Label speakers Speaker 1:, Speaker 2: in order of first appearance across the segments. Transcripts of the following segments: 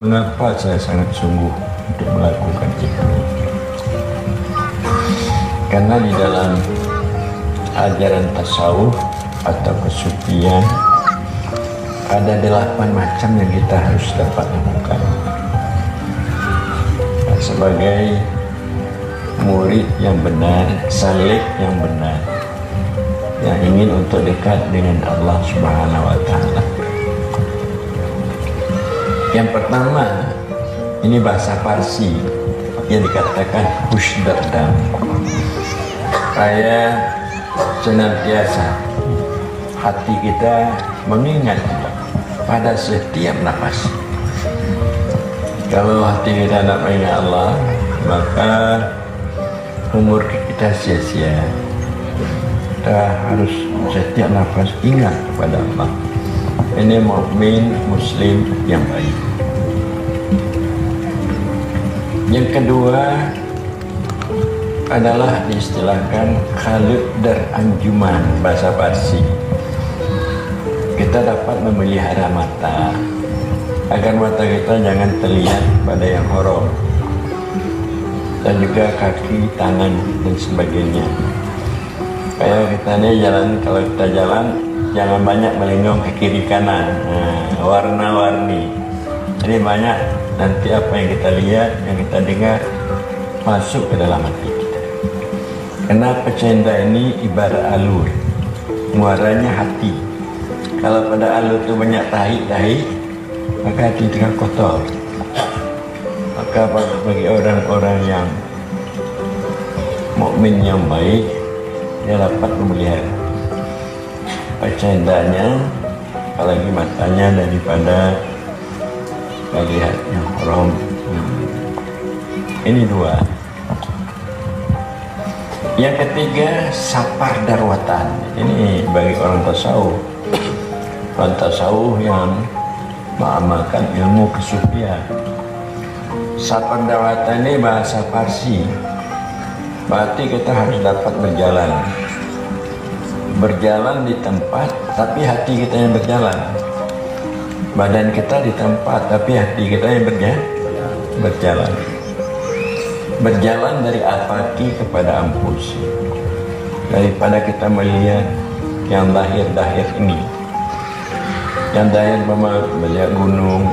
Speaker 1: Mengapa saya sangat sungguh untuk melakukan itu? Karena di dalam ajaran tasawuf atau kesufian ada 8 macam yang kita harus dapat lakukan. Nah, sebagai murid yang benar, salik yang benar, yang ingin untuk dekat dengan Allah Subhanahu wa Ta'ala. Yang pertama, ini bahasa Parsi yang dikatakan husdardam. Saya senantiasa hati kita mengingat pada setiap nafas. Kalau hati kita tidak mengingat Allah, maka umur kita sia-sia. Kita harus setiap nafas ingat kepada Allah. Ini mukmin muslim yang baik. Yang kedua adalah diistilahkan khalid dar anjuman bahasa Parsi. Kita dapat memelihara mata agar mata kita jangan terlihat pada yang haram, dan juga kaki, tangan dan sebagainya. Kayak kita ini jalan, kalau kita jalan jangan banyak melengong ke kiri kanan, warna-warni. Jadi banyak nanti apa yang kita lihat, yang kita dengar masuk ke dalam hati kita. Karena pecenda ini ibarat alur, muaranya hati. Kalau pada alur itu banyak tahi, maka hati itu kan kotor. Maka bagi orang-orang yang mukmin yang baik, dia dapat memelihara pecendanya, apalagi matanya, daripada melihat yang haram. Ini dua. Yang ketiga, sapar darwatan. Ini bagi orang tasawuf. Orang tasawuf yang mengamalkan ilmu kesufian. Sapar darwatan ini bahasa Parsi. Berarti kita harus dapat berjalan di tempat, tapi hati kita yang berjalan. Badan kita di tempat, tapi hati kita yang berjalan. Berjalan dari apati kepada ampusi. Daripada kita melihat yang lahir-lahir ini. Yang lahir melihat gunung,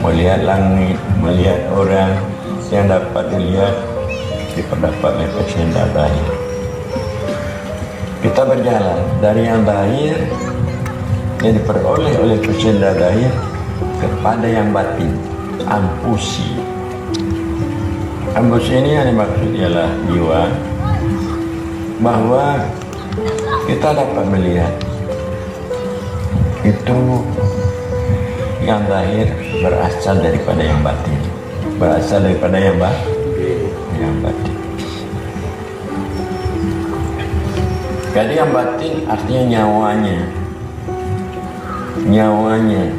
Speaker 1: melihat langit, melihat orang, yang dapat dilihat diperdapat oleh pecenda lahir. Kita berjalan dari yang lahir yang diperoleh oleh pecenda lahir kepada yang batin, ampusi. Ampusi ini yang dimaksud ialah jiwa, bahwa kita dapat melihat itu yang lahir berasal daripada yang batin, berasal daripada yang batin. Jadi yang batin artinya nyawanya,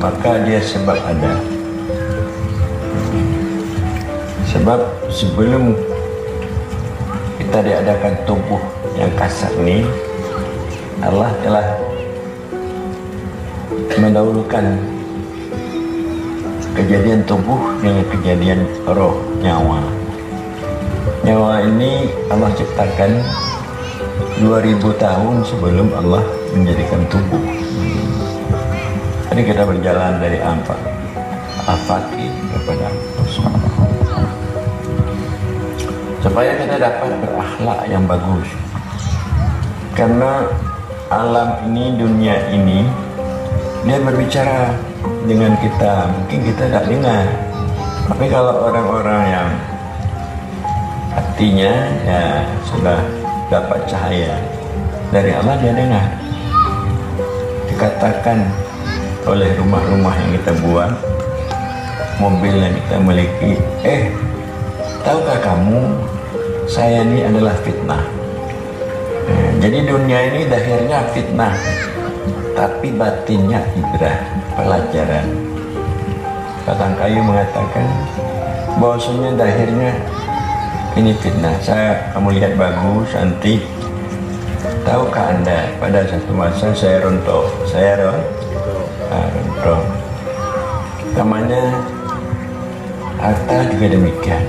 Speaker 1: maka dia sebab ada. Sebab sebelum kita diadakan tubuh yang kasar ini, Allah telah mendahulukan kejadian tubuh dengan kejadian roh, nyawa. Nyawa ini Allah ciptakan 2000 tahun sebelum Allah menjadikan tubuh. Jadi kita berjalan dari afaki kepada ampus, supaya kita dapat berakhlak yang bagus. Karena alam ini, dunia ini, dia berbicara dengan kita, mungkin kita tak dengar. Tapi kalau orang-orang yang hatinya ya sudah dapat cahaya dari Allah, dia dengar. Dikatakan oleh rumah-rumah yang kita buat, mobil yang kita miliki, tahukah kamu saya ini adalah fitnah. Jadi dunia ini lahirnya fitnah, tapi batinnya ibrah, pelajaran. Batang kayu mengatakan bahwasanya lahirnya ini fitnah. Kamu lihat bagus, cantik. Tahukah Anda pada satu masa saya rontok. Namanya harta juga demikian.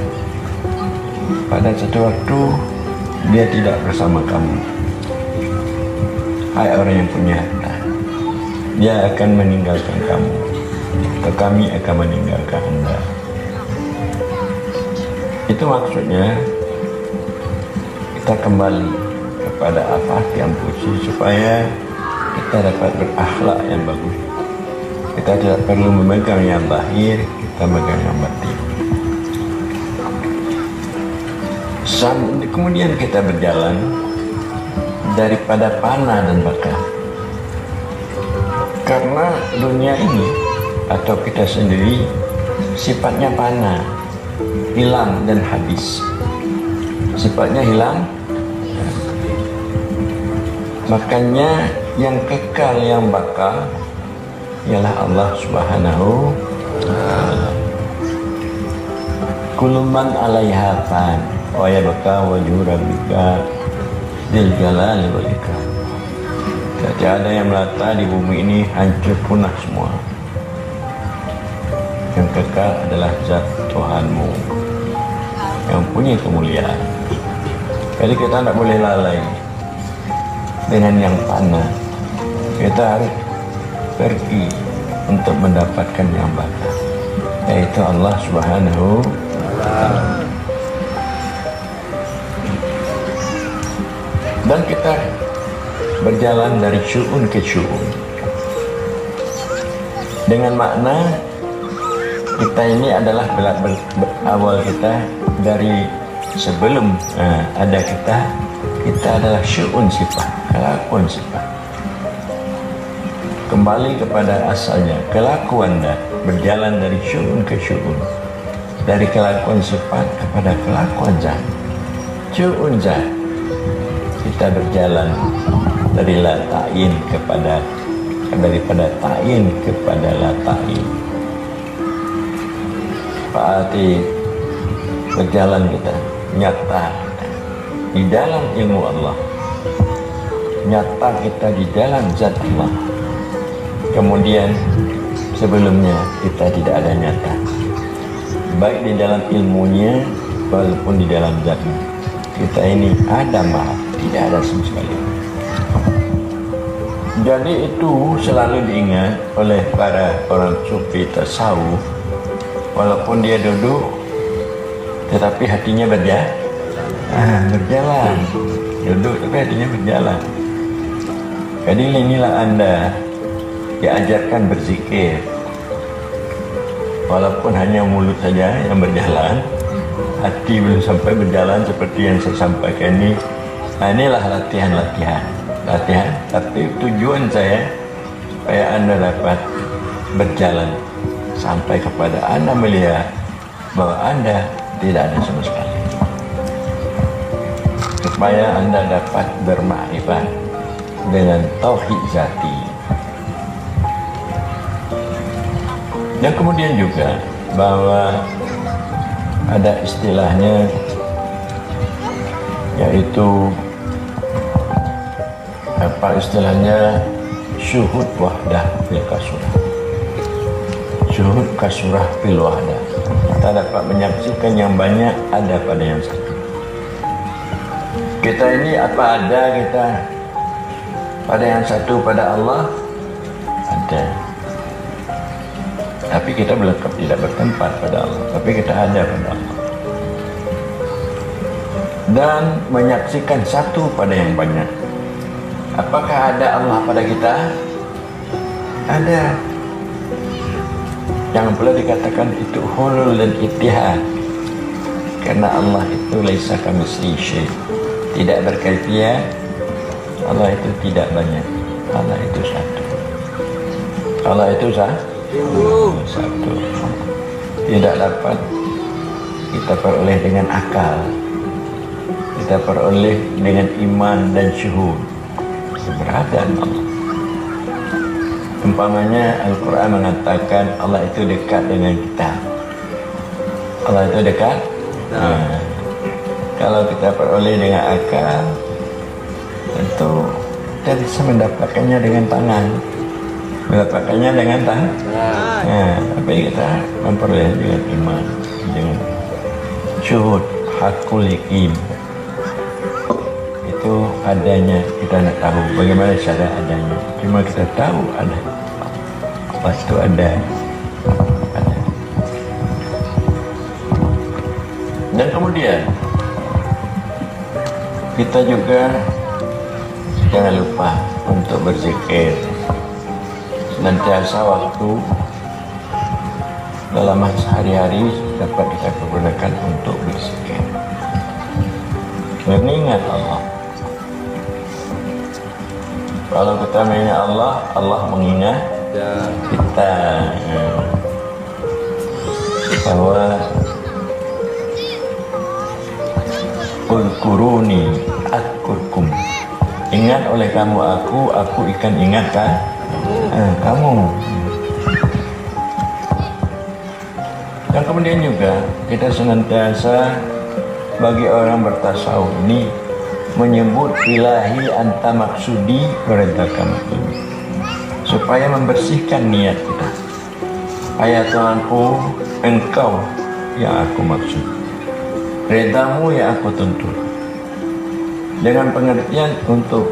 Speaker 1: Pada satu waktu dia tidak bersama kamu. Hai orang yang punya harta, dia akan meninggalkan kamu, atau kami akan meninggalkan Anda. Itu maksudnya kita kembali kepada al-Fatihah supaya kita dapat berakhlak yang bagus. Kita tidak perlu memegang yang lahir, kita memegang yang batin. Kemudian kita berjalan daripada panah dan bakar. Karena dunia ini atau kita sendiri sifatnya panah, hilang dan habis. Sifatnya hilang. Makanya yang kekal, yang bakal ialah Allah Subhanahu wa ta'ala. Kullu man 'alaiha fan wa yabqa wajhu rabbika dzil jalali wal ikram. Tidak ada yang melata di bumi ini, hancur punah semua. Yang kekal adalah zat Tuhanmu yang punya kemuliaan. Jadi kita tidak boleh lalai dengan yang fana. Kita harus pergi untuk mendapatkan yang bakal, yaitu Allah Subhanahu wa ta'ala. Dan kita berjalan dari syu'un ke syu'un dengan makna kita ini adalah awal kita dari sebelum ada kita adalah syu'un sifat, kelakuan sifat. Kembali kepada asalnya, kelakuan dah berjalan dari syu'un ke syu'un, dari kelakuan sifat kepada kelakuan zat. Syu'un zat, kita berjalan dari la ta'in daripada ta'in kepada la ta'in. Berarti berjalan kita nyata di dalam ilmu Allah, nyata kita di dalam zat Allah. Kemudian sebelumnya kita tidak ada nyata, baik di dalam ilmunya walaupun di dalam zatnya. Kita ini ada maaf, tidak ada sama sekali. Jadi itu selalu diingat oleh para orang sufi tasawuf. Walaupun dia duduk, tetapi hatinya berjalan. Duduk tapi hatinya berjalan. Jadi inilah Anda diajarkan berzikir. Walaupun hanya mulut saja yang berjalan, hati belum sampai berjalan seperti yang saya sampaikan ini. Nah, inilah latihan. Tapi tujuan saya supaya Anda dapat berjalan sampai kepada Anda melihat bahwa Anda tidak ada sama sekali, supaya Anda dapat bermakrifat dengan tauhid zati. Dan kemudian juga bahwa ada istilahnya, yaitu istilahnya syuhud wahdah fil kasurah. Syuhud kasurah fil wahdah. Kita dapat menyaksikan yang banyak ada pada yang satu. Kita ini apa ada kita pada yang satu, pada Allah ada. Tapi kita tidak bertempat pada Allah, tapi kita ada pada Allah. Dan menyaksikan satu pada yang banyak. Apakah ada Allah pada kita? Ada. Jangan pula dikatakan itu hulul dan ittihad. Karena Allah itu laisa kamitslihi syai'. Tidak berkaifiyah. Allah itu tidak banyak. Allah itu satu. Allah itu satu. Tidak dapat kita peroleh dengan akal. Kita peroleh dengan iman dan syuhud keberadaan Allah. Umpamanya Al-Quran mengatakan Allah itu dekat dengan kita. Allah itu dekat. Kalau kita peroleh dengan akal, tentu kita bisa mendapatkannya dengan tangan. mendapatkannya dengan tahan. Tapi kita memperoleh dengan iman, dengan syuhud hakul yakin. Itu adanya, kita nak tahu bagaimana cara adanya. Cuma kita tahu ada, waktu ada. Dan kemudian kita juga jangan lupa untuk berzikir. Senantiasa waktu dalam sehari-hari dapat kita gunakan untuk berzikir, mengingat Allah. Kalau kita mengingat Allah, Allah mengingat kita. Bahwa Udkuruni adkurkum, ingat oleh kamu aku ikan ingatkan kamu. Dan kemudian juga kita senantiasa bagi orang bertasawuf ini menyebut ilahi anta maksudi waridaka ini, supaya membersihkan niat kita. Ayat Tuhanku, engkau yang aku maksud, redamu yang aku tuntut. Dengan pengertian untuk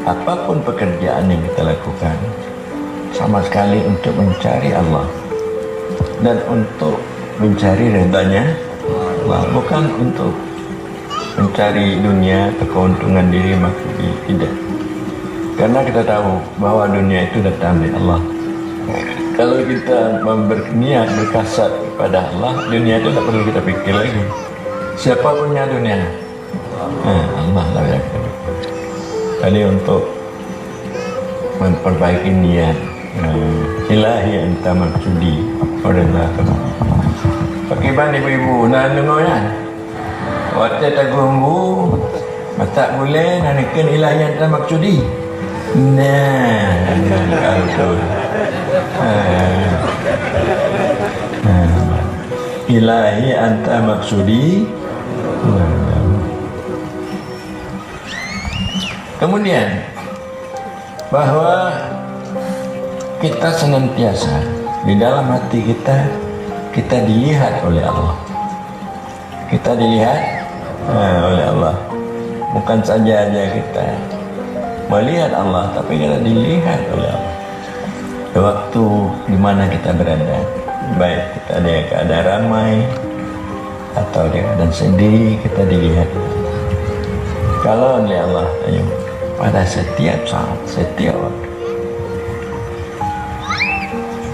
Speaker 1: apapun pekerjaan yang kita lakukan, sama sekali untuk mencari Allah dan untuk mencari redanya Allah, bukan untuk mencari dunia atau keuntungan diri maksudnya, tidak. Karena kita tahu bahwa dunia itu datang dari Allah. Kalau kita berniat berkasat kepada Allah, dunia itu tidak perlu kita pikir lagi. Siapa punya dunia? Allah lah yang kita pikir. Tadi untuk memperbaiki niat, ilahi anta maksudi waridaka. Pakiban ibu-ibu nak dengar kan? Waktu tagumbu mata boleh nanakan ilahi anta maksudi. Nah, betul. Ilahi anta maksudi. Kemudian bahwa kita senantiasa di dalam hati kita dilihat oleh Allah. Kita dilihat oleh Allah. Bukan saja kita melihat Allah, tapi kita dilihat oleh Allah. Waktu di mana kita berada, baik kita di keadaan ramai atau di keadaan sedih, kita dilihat. Kalau oleh Allah pada setiap saat, setiap waktu,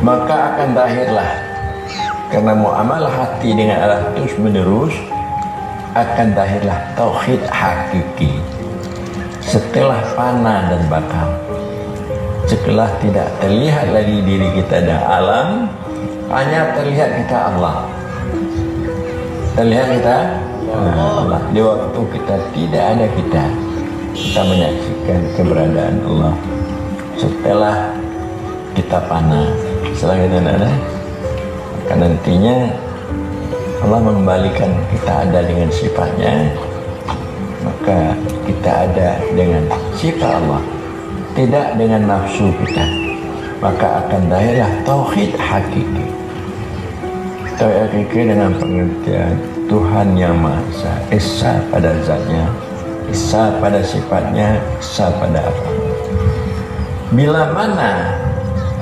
Speaker 1: maka akan lahirlah, karena muamalah hati dengan Allah terus menerus, akan lahirlah tauhid hakiki. Setelah fana dan bakal, setelah tidak terlihat lagi diri kita dan alam, hanya terlihat kita Allah. Terlihat kita Allah. Di waktu kita tidak ada kita menyaksikan keberadaan Allah. Setelah kita fana, setelah kita tidak ada, maka nantinya Allah mengembalikan kita ada dengan sifatnya, maka kita ada dengan sifat Allah, tidak dengan nafsu kita. Maka akan lahirlah tauhid hakiki. Tauhid hakiki dengan pengertian Tuhan yang Maha Esa, Esa pada zatnya, Esa pada sifatnya, Esa pada apa. Bila mana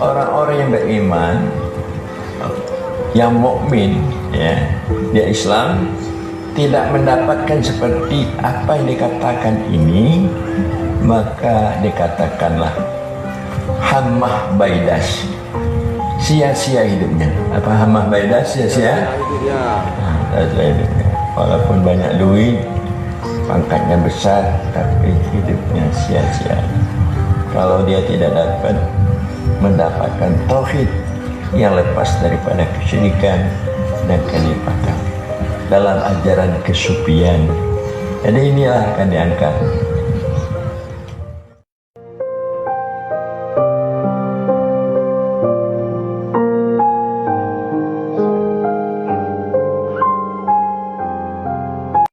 Speaker 1: orang-orang yang beriman, yang mukmin, ya, dia Islam, tidak mendapatkan seperti apa yang dikatakan ini, maka dikatakanlah hammah baidas, sia-sia hidupnya. Apa hammah baidas? Sia-sia hidupnya. Walaupun banyak duit, pangkatnya besar, tapi hidupnya sia-sia. Kalau dia tidak dapat mendapatkan tauhid yang lepas daripada kesyirikan dan kenifaqan dalam ajaran kesufian. Jadi inilah akan diangkat